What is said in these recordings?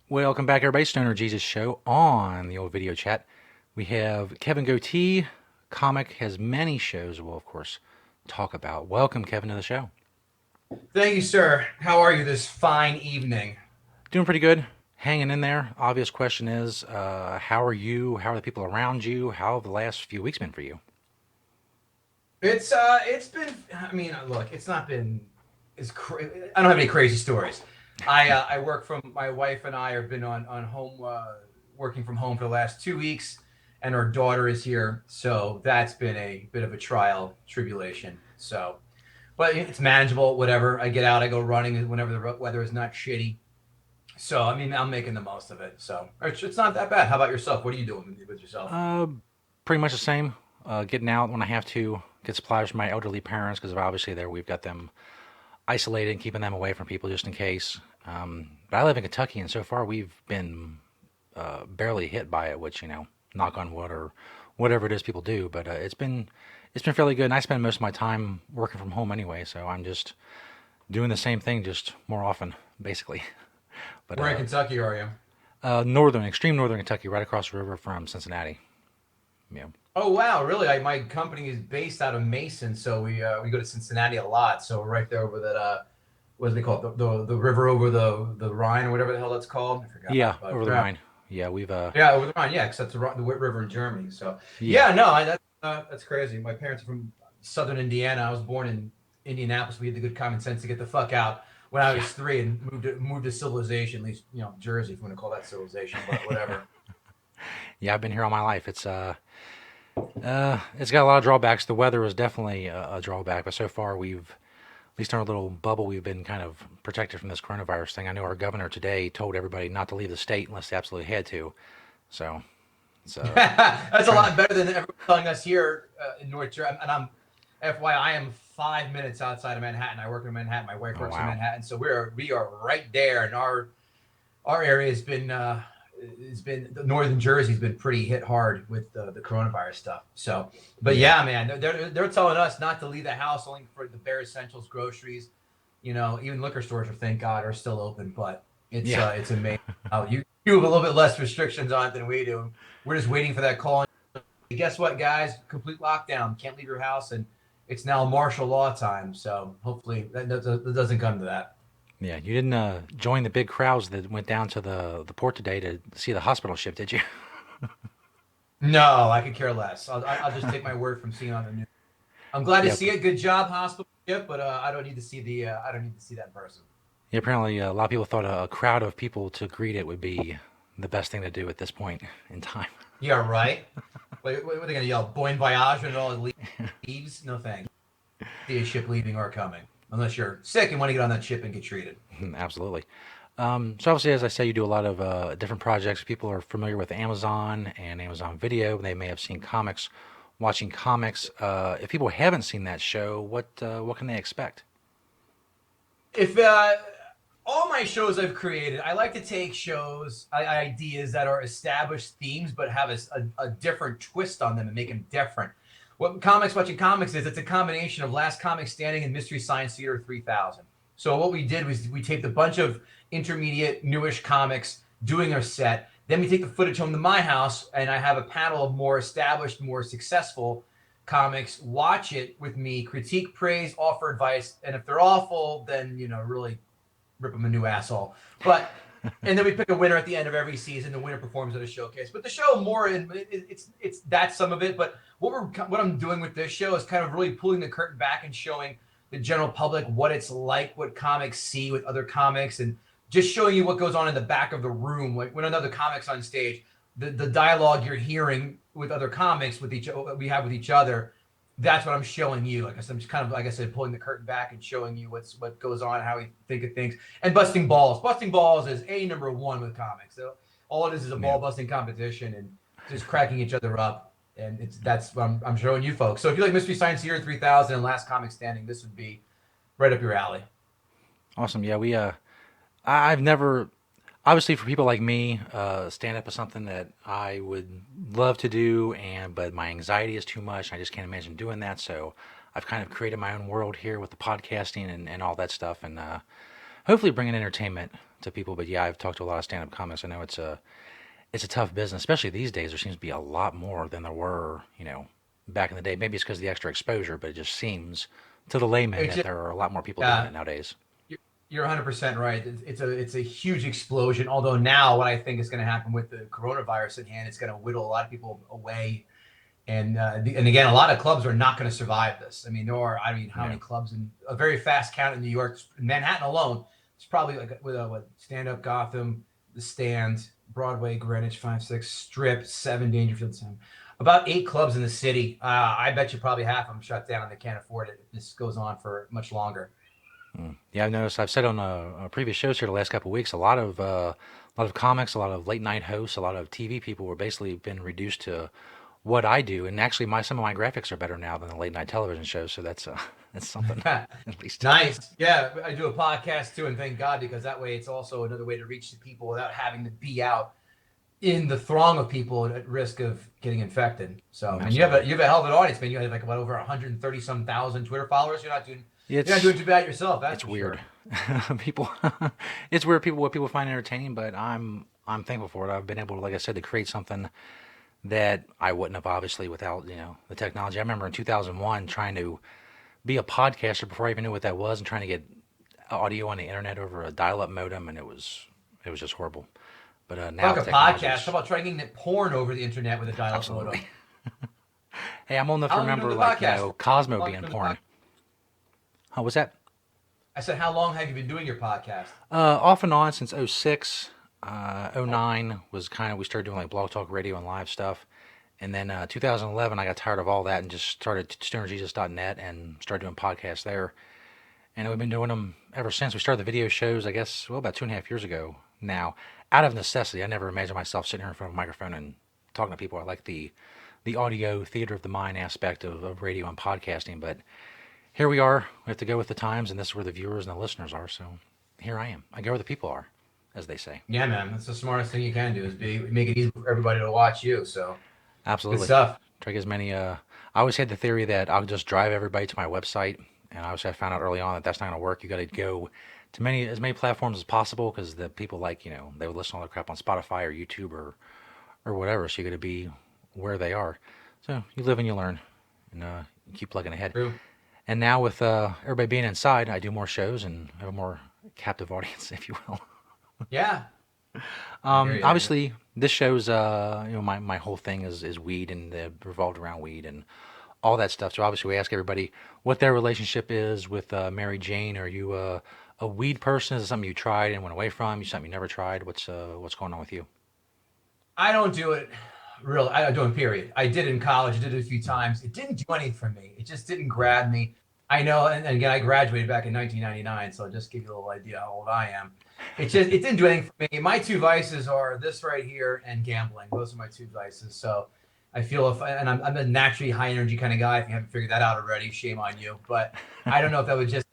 Welcome back, everybody. Stoner Jesus Show on the old video chat. We have Kevin Gootee. Comic has many shows we'll, of course, talk about. Welcome, Kevin, to the show. Thank you, sir. How are you this fine evening? Doing pretty good. Hanging in there. Obvious question is, how are you? How are the people around you? How have the last few weeks been for you? It's been. I mean, look, it's not been. I don't have any crazy stories. I work from my wife and I have been on home working from home for the last 2 weeks, and our daughter is here, so that's been a bit of a trial tribulation. So, but it's manageable. Whatever. I get out, I go running whenever the weather is not shitty. So I mean, I'm making the most of it. So it's not that bad. How about yourself? What are you doing with yourself? Uh, Pretty much the same. Getting out when I have to. Get supplies from my elderly parents because obviously there we've got them isolated and keeping them away from people just in case. But I live in Kentucky, and so far we've been barely hit by it, which knock on wood or whatever it is people do. But it's been fairly good, and I spend most of my time working from home anyway, so I'm just doing the same thing just more often, basically. But Where in Kentucky are you? extreme northern Kentucky, right across the river from Cincinnati. Yeah, Oh wow, really? My company is based out of Mason, so we go to Cincinnati a lot. So we're right there over that what do they call it? The river over the Rhine or whatever the hell that's called. I yeah, forgot, but over the yeah, Rhine. Yeah, we've yeah, over the Rhine. Yeah, because that's the Whit River in Germany. So yeah, yeah, no, that's crazy. My parents are from Southern Indiana. I was born in Indianapolis. We had the good common sense to get the fuck out when I yeah. was 3 and moved to civilization. At least Jersey, if you want to call that civilization, but whatever. Yeah, I've been here all my life. It's got a lot of drawbacks. The weather is definitely a drawback, but so far at least in our little bubble, we've been kind of protected from this coronavirus thing. I know our governor today told everybody not to leave the state unless they absolutely had to. So it's That's a trying to, lot better than everyone telling us here in North Jersey. And FYI, I am 5 minutes outside of Manhattan. I work in Manhattan. My wife oh works in wow, Manhattan, so we are right there. And our area has been Northern Jersey's been pretty hit hard with the coronavirus stuff. So, but yeah, yeah, man, they're telling us not to leave the house only for the bare essentials, groceries. Even liquor stores are, thank God, are still open. But yeah, it's amazing how you have a little bit less restrictions on it than we do. We're just waiting for that call. And guess what, guys? Complete lockdown. Can't leave your house, and it's now martial law time. So hopefully that doesn't come to that. yeah. You didn't join the big crowds that went down to the port today to see the hospital ship, did you? No, I could care less. I'll just take my word from seeing on the news. I'm glad to Yeah, see it. Good job, hospital ship, but I don't need to see I don't need to see that person. yeah. Apparently, a lot of people thought a crowd of people to greet it would be the best thing to do at this point in time. Yeah, right. What are they gonna yell? Bon voyage when it all leaves? No thanks. See a ship leaving or coming, unless you're sick and want to get on that ship and get treated. Absolutely. So obviously, as I say, you do a lot of different projects. People are familiar with Amazon and Amazon Video. They may have seen comics, watching comics. If people haven't seen that show, what can they expect? If all my shows I've created, I like to take ideas that are established themes, but have a different twist on them and make them different. What comics watching comics is, it's a combination of Last Comic Standing and Mystery Science Theater 3000. So what we did was we taped a bunch of intermediate, newish comics doing our set. Then we take the footage home to my house, and I have a panel of more established, more successful comics. Watch it with me, critique, praise, offer advice, and if they're awful, then really rip them a new asshole. But and then we pick a winner at the end of every season. The winner performs at a showcase. But the show more in it's that's some of it. But what I'm doing with this show is kind of really pulling the curtain back and showing the general public what it's like, what comics see with other comics, and just showing you what goes on in the back of the room when another comic's on stage. The dialogue you're hearing with other comics we have with each other, that's what I'm showing you. Like I said, I'm just kind of, like I said, pulling the curtain back and showing you what goes on, how we think of things, and busting balls. Busting balls is number one with comics. So all it is a Yeah. ball busting competition and just cracking each other up. And that's what I'm showing you folks. So if you like Mystery Science Theater 3000 and Last Comic Standing, this would be right up your alley. Awesome. Yeah, I've never, obviously for people like me, stand up is something that I would love to do, but my anxiety is too much. I just can't imagine doing that. So I've kind of created my own world here with the podcasting and all that stuff, and hopefully bringing entertainment to people, but yeah, I've talked to a lot of stand-up comics. I know it's a tough business, especially these days. There seems to be a lot more than there were, back in the day. Maybe it's because of the extra exposure, but it just seems to the layman It's that just, there are a lot more people doing uh, it nowadays. you're, you're 100% right. It's a huge explosion. Although now, what I think is going to happen with the coronavirus at hand, it's going to whittle a lot of people away. And again, a lot of clubs are not going to survive this. I mean, there are, I mean, how many No, clubs in a very fast count in New York, Manhattan alone? It's probably like with what Stand Up Gotham, The Stand, Broadway, Greenwich, 5, 6, Strip, 7, Dangerfield, 7. About 8 clubs in the city. I bet you probably half of them shut down and they can't afford it if this goes on for much longer. yeah, I've noticed. I've said on previous shows here the last couple of weeks, a lot of comics, a lot of late night hosts, a lot of TV people were basically been reduced to what I do, and actually, my some of my graphics are better now than the late night television shows. So that's that's something at least. Nice. Yeah, I do a podcast too, and thank God because that way it's also another way to reach the people without having to be out in the throng of people at risk of getting infected. So, and Absolutely. you have a hell of an audience, man. You have like about over 130 some thousand Twitter followers. You're not It's doing too bad yourself, that's it's for weird. sure. People, it's weird. People what people find entertaining, but I'm thankful for it. I've been able to, like I said, to create something that I wouldn't have obviously without the technology. I remember in 2001 trying to be a podcaster before I even knew what that was, and trying to get audio on the internet over a dial-up modem, and it was just horrible. But now Fuck the a podcast. How technology's about trying getting porn over the internet with a dial-up absolutely. modem? Hey, I'm old enough How to long have you been remember, doing the like, podcast? Cosmo How long have being you been doing the porn. podcast? How was that? I said, how long have you been doing your podcast? Off and on since '06. '09 was kind of, we started doing like blog talk radio and live stuff. And then 2011, I got tired of all that and just started stonerjesus.net and started doing podcasts there. And we've been doing them ever since. We started the video shows, I guess, well, about 2.5 years ago now, out of necessity. I never imagined myself sitting here in front of a microphone and talking to people. I like the audio theater of the mind aspect of radio and podcasting. But here we are. We have to go with the times, and this is where the viewers and the listeners are. So here I am. I go where the people are, as they say. Yeah, man. That's the smartest thing you can do is make it easy for everybody to watch you. So good Absolutely. stuff. Try to get as many. I always had the theory that I'll just drive everybody to my website, and obviously I found out early on that that's not going to work. You got to go to as many platforms as possible because the people like they would listen to all the crap on Spotify or YouTube or whatever. So you got to be where they are. So you live and you learn, and you keep plugging ahead. True. And now with everybody being inside, I do more shows and have a more captive audience, if you will. Yeah. I hear you, man. Obviously, this show's my whole thing is weed and revolved around weed and all that stuff. So obviously, we ask everybody what their relationship is with Mary Jane. Are you a weed person? Is it something you tried and went away from? You something you never tried? What's going on with you? I don't do it real. I don't do it, period. I did it in college. I did it a few times. It didn't do anything for me. It just didn't grab me. I know, and again, I graduated back in 1999, so I'll just give you a little idea how old I am. It didn't do anything for me. My two vices are this right here and gambling. Those are my two vices. So I feel and I'm a naturally high energy kind of guy. If you haven't figured that out already, shame on you. But I don't know if that would just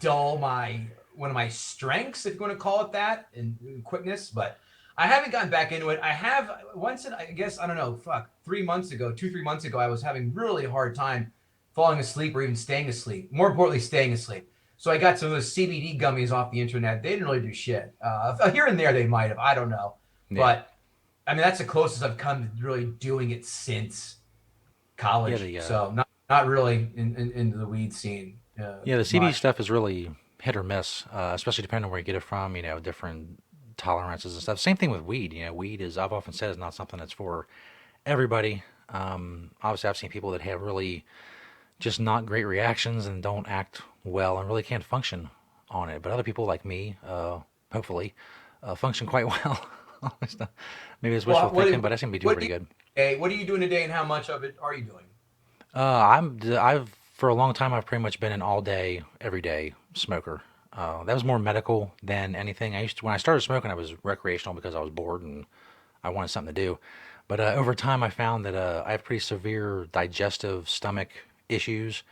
dull my one of my strengths, if you want to call it that, in quickness. But I haven't gotten back into it. I have once, I guess, I don't know, 3 months ago, 3 months ago, I was having really hard time falling asleep or even staying asleep. More importantly, staying asleep. So I got some of those CBD gummies off the internet. They didn't really do shit. Here and there they might have. I don't know. Yeah, But I mean, that's the closest I've come to really doing it since yeah, college. the So not really into the weed scene yeah the CBD much. stuff is really hit or miss, especially depending on where you get it from. Different tolerances and stuff. Same thing with weed. Weed is, I've often said, is not something that's for everybody. Obviously, I've seen people that have really just not great reactions and don't act well and really can't function on it. But other people like me, hopefully, function quite well. Maybe it's wishful Well, thinking, but I seem to be doing what do pretty you good. hey, what are you doing today, and how much of it are you doing? I've for a long time I've pretty much been an all day, every day smoker. That was more medical than anything. When I started smoking, I was recreational because I was bored and I wanted something to do. But over time, I found that I have pretty severe digestive stomach issues,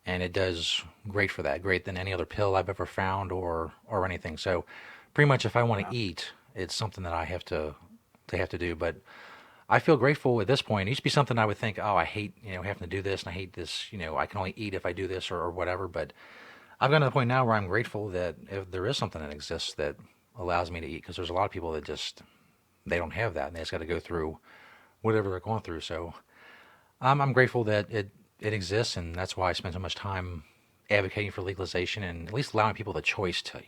and it does great for that. Great than any other pill I've ever found or anything. So, pretty much, if I want to eat, it's something that I have to do. But I feel grateful at this point. It used to be something I would think, oh, I hate having to do this, and I hate this. I can only eat if I do this or whatever. But I've gotten to the point now where I'm grateful that if there is something that exists that allows me to eat because there's a lot of people that just they don't have that and they just got to go through whatever they're going through. So I'm grateful that it exists, and that's why I spend so much time advocating for legalization and at least allowing people the choice to,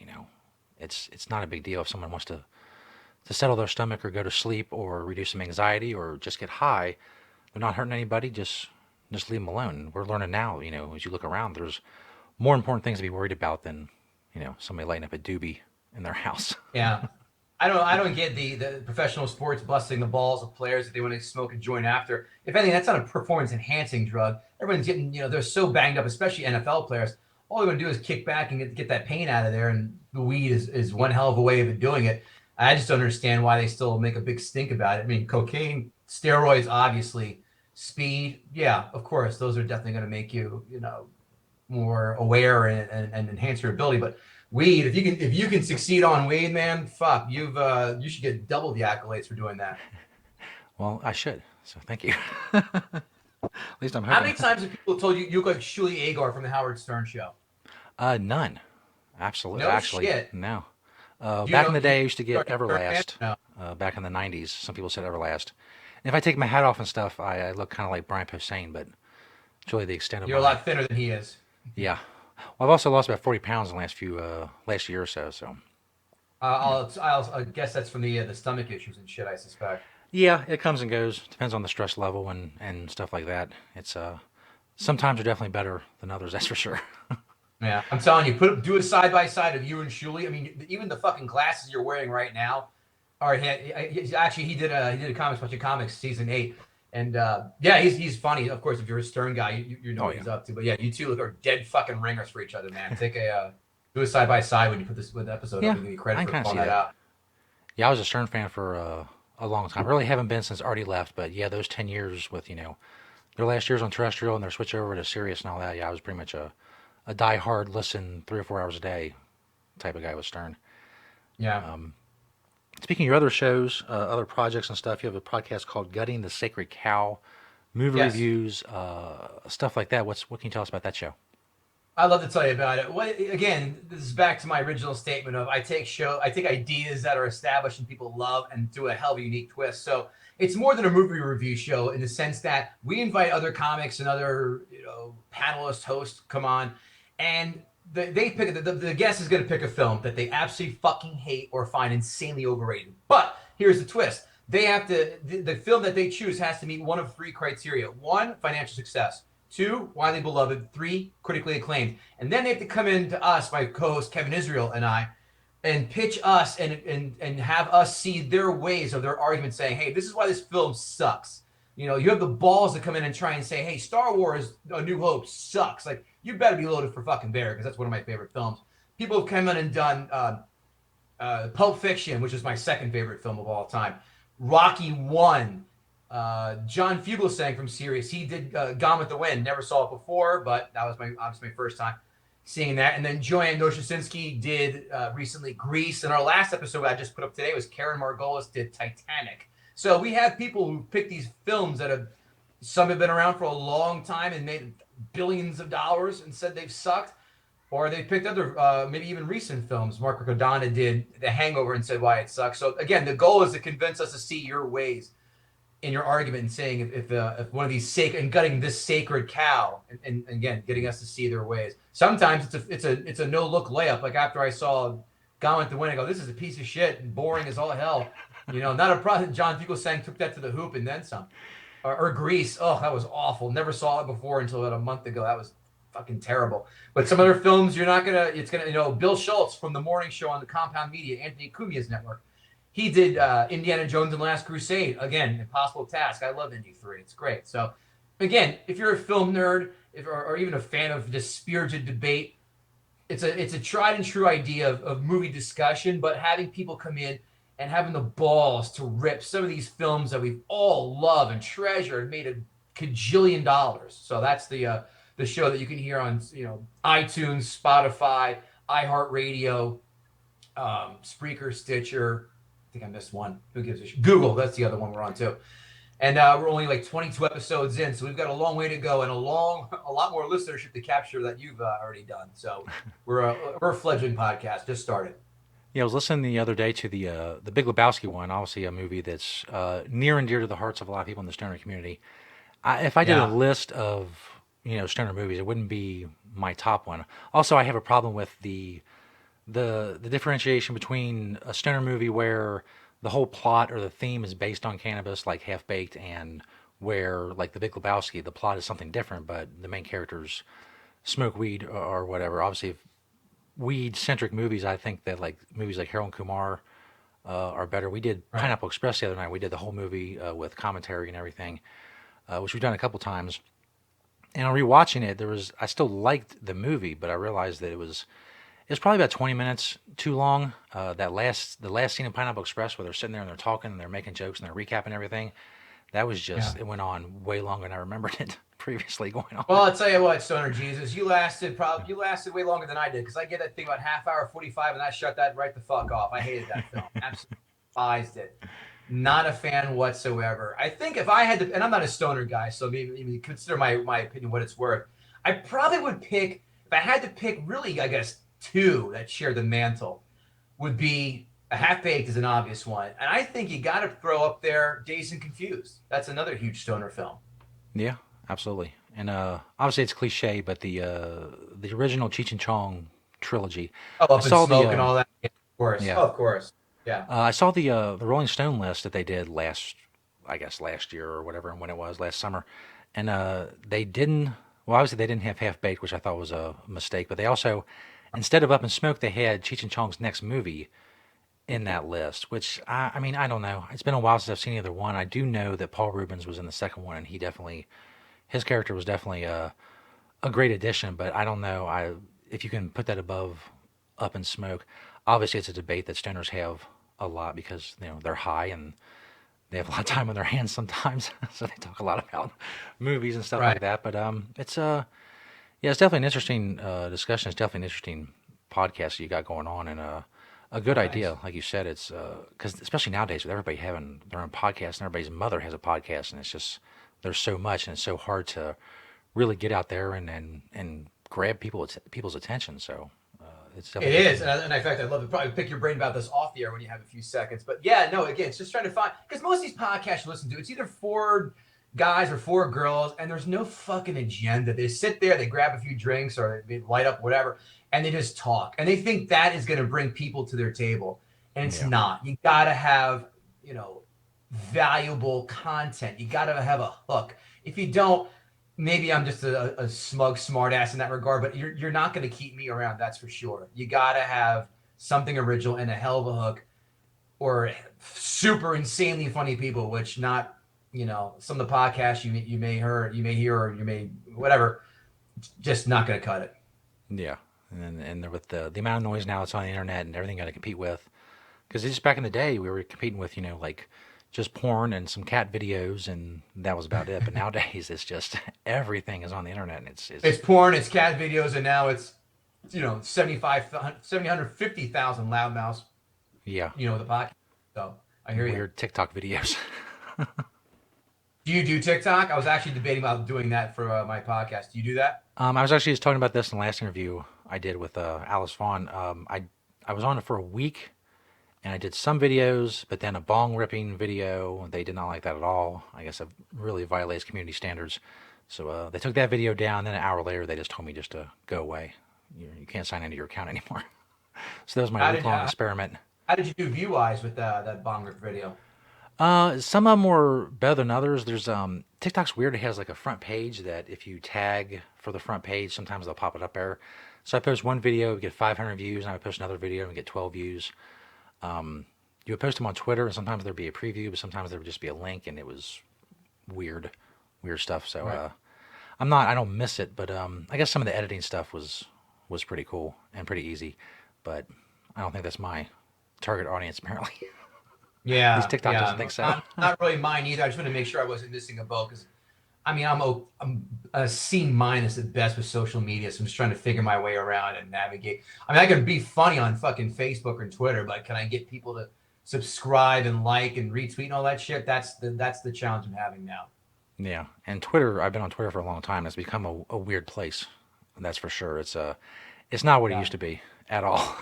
it's not a big deal if someone wants to settle their stomach or go to sleep or reduce some anxiety or just get high. They're not hurting anybody. Just leave them alone. We're learning now, as you look around, there's more important things to be worried about than, somebody lighting up a doobie in their house. Yeah. I don't get the professional sports busting the balls of players if they want to smoke a joint after. If anything, that's not a performance enhancing drug. Everyone's getting, they're so banged up, especially NFL players. All they're going to do is kick back and get that pain out of there. And the weed is one hell of a way of doing it. I just don't understand why they still make a big stink about it. I mean, cocaine, steroids, obviously, speed. Yeah, of course, those are definitely going to make you, more aware and enhance your ability. But weed, if you can succeed on weed, man, fuck, you should get double the accolades for doing that. Well, I should. So thank you. At least I'm How hoping. many times have people told you you look like Shuli Agar from the Howard Stern show? None. Absolutely. No Actually, shit. no. Do you Back in know? the Do you day, I used to are get you a Stern fan? Everlast. No. Back in the 90s, some people said Everlast. And if I take my hat off and stuff, I look kind of like Brian Posehn, but it's really the extent of You're a my. lot thinner than he is. Yeah. Well, I've also lost about 40 pounds in the last year or so. So, I guess that's from the stomach issues and shit. I suspect. yeah, it comes and goes. Depends on the stress level and stuff like that. It's sometimes they're definitely better than others, that's for sure. Yeah, I'm telling you, do a side by side of you and Shuli. I mean, even the fucking glasses you're wearing right now. All right, actually he did a comics bunch of comics season 8, and yeah, he's funny. Of course, if you're a Stern guy, you know Oh what yeah. he's up to. But yeah, you two are dead fucking ringers for each other, man. Take do a side by side when you put this with the episode up. Yeah, We give you I credit can for kind of calling see that that. out. Yeah, I was a Stern fan for a long time. Really haven't been since Artie left, but yeah, those 10 years with, their last years on terrestrial and their switch over to Sirius and all that. Yeah, I was pretty much a die hard listen 3 or 4 hours a day type of guy with Stern. Yeah. Speaking of your other shows, other projects and stuff, you have a podcast called Gutting the Sacred Cow, movie Yes. reviews, stuff like that. What can you tell us about that show? I'd love to tell you about it. Again, this is back to my original statement of I take ideas that are established and people love and do a hell of a unique twist. So it's more than a movie review show in the sense that we invite other comics and other panelists, hosts come on, and they pick the guest is going to pick a film that they absolutely fucking hate or find insanely overrated. But here's the twist: they have to the film that they choose has to meet one of 3 criteria: one, financial success; 2, widely beloved; 3, critically acclaimed. And then they have to come in to us, my co-host Kevin Israel and I, and pitch us and have us see their ways of their argument, saying, "Hey, this is why this film sucks." You have the balls to come in and try and say, "Hey, Star Wars: A New Hope sucks." Like, you better be loaded for fucking bear because that's one of my favorite films. People have come in and done Pulp Fiction, which is my second favorite film of all time. Rocky 1. John Fugelsang from Sirius, he did Gone with the Wind. Never saw it before, but that was obviously my first time seeing that. And then Joanne Noshczynski did recently Grease, and our last episode I just put up today was Karen Margolis did Titanic. So we have people who pick these films that some have been around for a long time and made billions of dollars and said they've sucked, or they picked other maybe even recent films. Mark Riccadonna did The Hangover and said why it sucks. So again, the goal is to convince us to see your ways in your argument and saying if one of these sacred and gutting this sacred cow and again getting us to see their ways. Sometimes it's a no look layup. Like after I saw Gone with the Wind, I go, this is a piece of shit and boring as all hell. Not a problem. John Fugelsang took that to the hoop and then some. Or Grease. Oh, that was awful. Never saw it before until about a month ago. That was fucking terrible. But some other films you're not gonna. It's gonna. Bill Schultz from the morning show on the Compound Media, Anthony Cumia's network. He did Indiana Jones and the Last Crusade. Again, impossible task. I love Indy 3. It's great. So, again, if you're a film nerd or even a fan of just spirited debate, it's a tried and true idea of movie discussion, but having people come in and having the balls to rip some of these films that we've all loved and treasured and made a cajillion dollars. So that's the show that you can hear on iTunes, Spotify, iHeartRadio, Spreaker, Stitcher. I think I missed one. Who gives a shit? Google. That's the other one we're on too. And we're only like 22 episodes in, so we've got a long way to go and a lot more listenership to capture that you've already done. So we're a fledgling podcast, just started. Yeah, I was listening the other day to the Big Lebowski one. Obviously, a movie that's near and dear to the hearts of a lot of people in the stoner community. If I did a Yeah. list of stoner movies, it wouldn't be my top one. Also, I have a problem with the differentiation between a stoner movie where the whole plot or the theme is based on cannabis, like Half Baked, and where like the Big Lebowski, the plot is something different, but the main characters smoke weed or whatever. Obviously, weed centric movies, I think that like movies like Harold and Kumar are better. We did Right. Pineapple Express the other night. We did the whole movie with commentary and everything, which we've done a couple times. And on rewatching it, I still liked the movie, but I realized that it was probably about 20 minutes too long. The last scene in Pineapple Express where they're sitting there and they're talking and they're making jokes and they're recapping everything. That was Yeah. just it went on way longer than I remembered it previously going Well, on. I'll tell you what, Stoner Jesus, you lasted way longer than I did because I get that thing about half hour 45 and I shut that right the fuck off. I hated that film. Absolutely despised it. Not a fan whatsoever. I think if I had to, and I'm not a stoner guy, so maybe consider my opinion what it's worth. I probably would pick, if I had to pick really, I guess, two that share the mantle, would be a Half Baked is an obvious one. And I think you got to throw up there Dazed and Confused. That's another huge stoner film. Yeah, absolutely. And obviously it's cliche, but the original Cheech and Chong trilogy. Oh, I Up in saw the Smoke and all that. Yeah, of course. yeah Oh, of course. Yeah. I saw the Rolling Stone list that they did I guess last year or whatever, and when it was last summer, and they didn't. Well, obviously they didn't have Half Baked, which I thought was a mistake. But they also, instead of Up in Smoke, they had Cheech and Chong's next movie in that list. Which I mean, I don't know. It's been a while since I've seen either one. I do know that Paul Rubens was in the second one, and his character was definitely a great addition. But I don't know. If you can put that above Up in Smoke. Obviously, it's a debate that stoners have a lot because they're high and they have a lot of time on their hands sometimes, so they talk a lot about movies and stuff like Right. that. But it's yeah, it's definitely an interesting discussion. It's definitely an interesting podcast you got going on, and a good Oh, thanks. idea, like you said. It's because especially nowadays with everybody having their own podcast and everybody's mother has a podcast, and it's just there's so much, and it's so hard to really get out there and grab people's attention. So it's It definitely is, interesting. and in fact, I'd love to probably pick your brain about this off the air when you have a few seconds. But yeah, no, again, it's just trying to find because most of these podcasts you listen to, it's either four guys or four girls, and there's no fucking agenda. They sit there, they grab a few drinks or they light up whatever, and they just talk, and they think that is going to bring people to their table, and it's Yeah, not. You got to have you know valuable content. You got to have a hook. If you don't, maybe I'm just a smug smartass in that regard, but you're not going to keep me around. That's for sure. You got to have something original and a hell of a hook, or super insanely funny people. Which not some of the podcasts you may hear, or you may whatever. Just not going to cut it. yeah, and with the amount of noise now that's on the internet and everything got to compete with. Because just back in the day, we were competing with, like just porn and some cat videos, and that was about it. But nowadays, it's just everything is on the internet, and it's It's porn, it's cat videos, and now it's 750,000 loudmouths. yeah, The podcast. So I hear you. weird TikTok videos. Do you do TikTok? I was actually debating about doing that for my podcast. Do you do that? I was actually just talking about this in the last interview I did with Alice Vaughn. I was on it for a week, and I did some videos, but then a bong ripping video. They did not like that at all. I guess it really violates community standards. So they took that video down. Then an hour later, they just told me just to go away. You can't sign into your account anymore. So that was my How week did long how, experiment. how did you do view wise with that bong rip video? Some of them were better than others. There's TikTok's weird. It has like a front page that if you tag for the front page, sometimes they'll pop it up there. So I post one video, we get 500 views, and I would post another video and we get 12 views. You would post them on Twitter, and sometimes there'd be a preview, but sometimes there would just be a link, and it was weird, weird stuff. So Right. I don't miss it, but I guess some of the editing stuff was pretty cool and pretty easy, but I don't think that's my target audience apparently. At least Yeah, TikTok doesn't yeah. think so. Not really mine either. I just wanted to make sure I wasn't missing a boat because I mean I'm a C minus at best with social media, so I'm just trying to figure my way around and navigate. I mean, I can be funny on fucking Facebook and Twitter, but can I get people to subscribe and like and retweet and all that shit? That's the challenge I'm having now. Yeah, and Twitter. I've been on Twitter for a long time. It's become a weird place. That's for sure. It's not what it Yeah. used to be at all.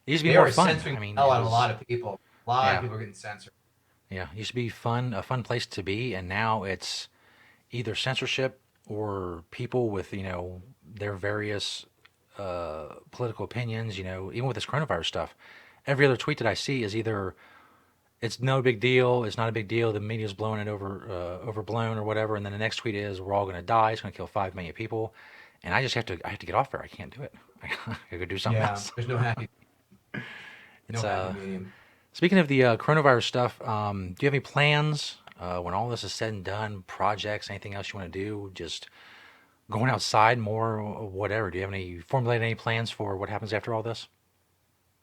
It used to be They more are fun. censoring I the mean, hell it out of a was lot of people. A lot of yeah, people are getting censored. yeah. It used to be fun, a fun place to be, and now it's either censorship or people with their various political opinions. Even with this coronavirus stuff, every other tweet that I see is either it's no big deal, it's not a big deal, the media's blowing it overblown or whatever, and then the next tweet is we're all going to die, it's going to kill 5 million people, and I have to get off there. I can't do it. I gotta go do something Yeah, else. there's It's no happy medium. speaking of the coronavirus stuff. Do you have any plans when all this is said and done? Projects, anything else you want to do? Just going outside more, or whatever. Do you have any formulate any plans for what happens after all this?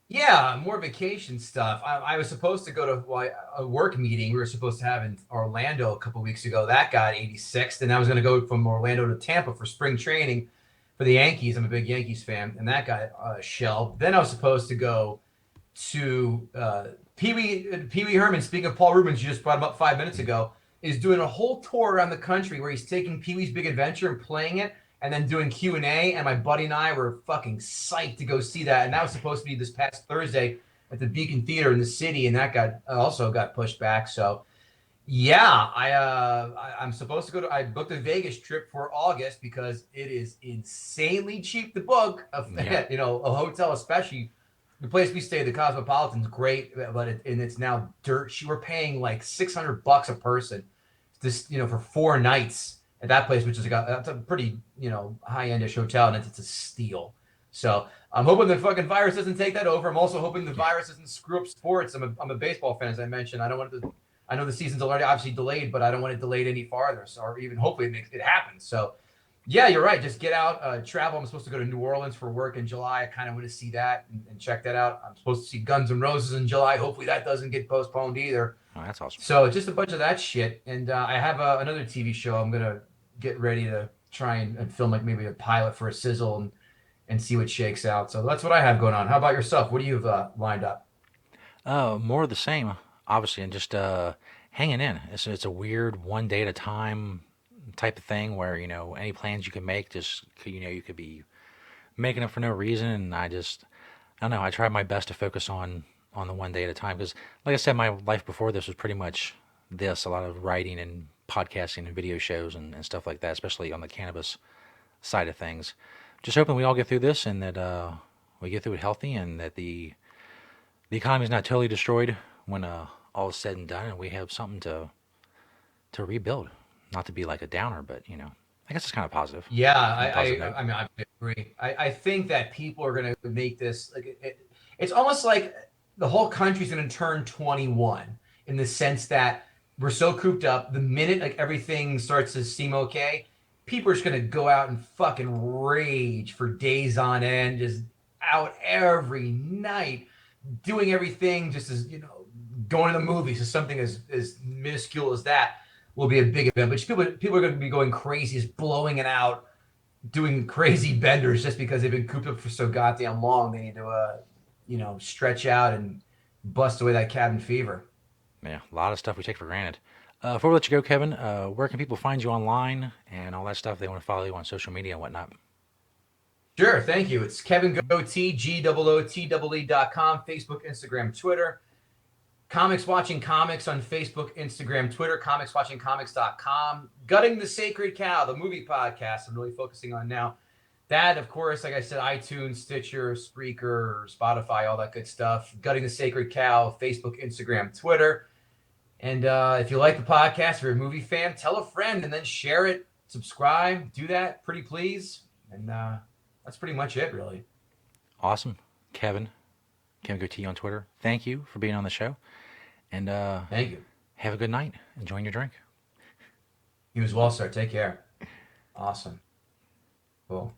Yeah, more vacation stuff. I was supposed to go to a work meeting we were supposed to have in Orlando a couple weeks ago. That got 86th, and I was going to go from Orlando to Tampa for spring training for the Yankees. I'm a big Yankees fan, and that got shelved. Then I was supposed to go to Pee Wee Herman. Speaking of Paul Rubens, you just brought him up 5 minutes ago. Is doing a whole tour around the country where he's taking Pee Wee's Big Adventure and playing it, and then doing Q&A. And my buddy and I were fucking psyched to go see that. And that was supposed to be this past Thursday at the Beacon Theater in the city, and that got also got pushed back. So yeah, I'm supposed to go to. I booked a Vegas trip for August because it is insanely cheap to book. Yeah, A hotel, especially the place we stay, the Cosmopolitan's great, but and it's now dirt. We're paying like $600 a person, this for 4 nights at that place, which is that's a pretty high endish hotel, and it's a steal. So I'm hoping the fucking virus doesn't take that over. I'm also hoping the yeah. virus doesn't screw up sports. I'm a baseball fan, as I mentioned. I don't want to. I know the season's already obviously delayed, but I don't want it delayed any farther, or even hopefully it happens. So yeah, you're right. Just get out, travel. I'm supposed to go to New Orleans for work in July. I kind of want to see that and check that out. I'm supposed to see Guns N' Roses in July. Hopefully that doesn't get postponed either. Oh, that's awesome. So just a bunch of that shit. And I have another TV show. I'm gonna get ready to try and film like maybe a pilot for a sizzle and see what shakes out. So that's what I have going on. How about yourself? What do you have lined up? More of the same, obviously, and just hanging in. It's a weird one day at a time type of thing where any plans you can make, just you could be making them for no reason, and I don't know. I try my best to focus on the one day at a time because, like I said, my life before this was pretty much this: a lot of writing and podcasting and video shows and stuff like that, especially on the cannabis side of things. Just hoping we all get through this and that we get through it healthy and that the economy is not totally destroyed when all is said and done, and we have something to rebuild. Not to be like a downer, but I guess it's kind of positive Yeah, on a positive note. I mean, I agree. I think that people are going to make this like it's almost like the whole country's going to turn 21 in the sense that we're so cooped up. The minute like everything starts to seem okay, people are just going to go out and fucking rage for days on end, just out every night, doing everything just as going to the movies is something as minuscule as that will be a big event. But people are going to be going crazy, just blowing it out, doing crazy benders just because they've been cooped up for so goddamn long. They need to stretch out and bust away that cabin fever. Yeah, a lot of stuff we take for granted. Before we let you go, Kevin, where can people find you online and all that stuff? They want to follow you on social media and whatnot. Sure, thank you. It's Kevin Gootee, GOOTEE.com, Facebook, Instagram, Twitter. Comics Watching Comics on Facebook, Instagram, Twitter, comicswatchingcomics.com. Gutting the Sacred Cow, the movie podcast I'm really focusing on now. That, of course, like I said, iTunes, Stitcher, Spreaker, Spotify, all that good stuff. Gutting the Sacred Cow, Facebook, Instagram, Twitter. And if you like the podcast, if you're a movie fan, tell a friend and then share it, subscribe, do that, pretty please. And that's pretty much it, really. Awesome. Kevin Gootee on Twitter. Thank you for being on the show. And Thank you. have a good night. Enjoying your drink. You as well, sir. Take care. Awesome. Cool.